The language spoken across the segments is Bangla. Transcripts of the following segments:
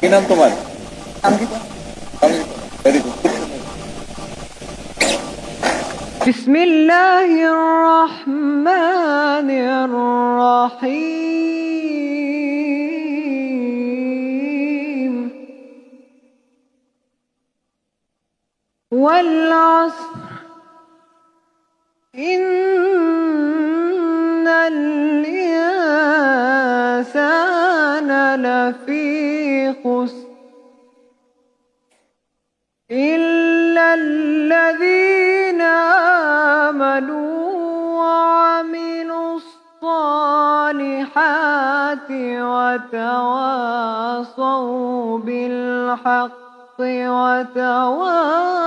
কি নাম তোমার? Very good. বিসমিল্লাহির রহমানির রহিম ওয়াল আসর ইন্নাল ইনসানা লাফি খুসর إلا الذين آمنوا وعملوا الصالحات وتواصوا بالحق وتواصوا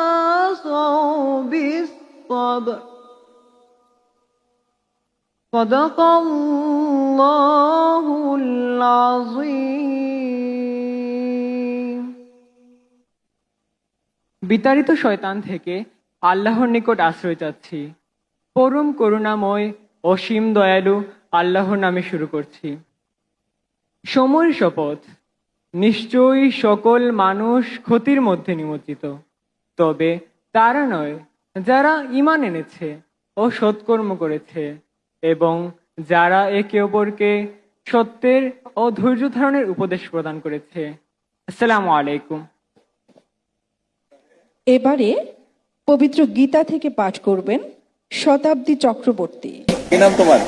بالصبر صدق الله العظيم। বিতাড়িত শয়তান থেকে আল্লাহর নিকট আশ্রয় চাচ্ছি। পরম করুণাময় অসীম দয়ালু আল্লাহর নামে শুরু করছি। সময়ের শপথ, নিশ্চয়ই সকল মানুষ ক্ষতির মধ্যে নিমজ্জিত, তবে তারা নয় যারা ঈমান এনেছে ও সৎকর্ম করেছে এবং যারা একে অপরকে সত্যের ও ধৈর্য ধারণের উপদেশ প্রদান করেছে। আসসালামু আলাইকুম। এবারে পবিত্র গীতা থেকে পাঠ করবেন শতাব্দী চক্রবর্তী। কি নাম তোমার?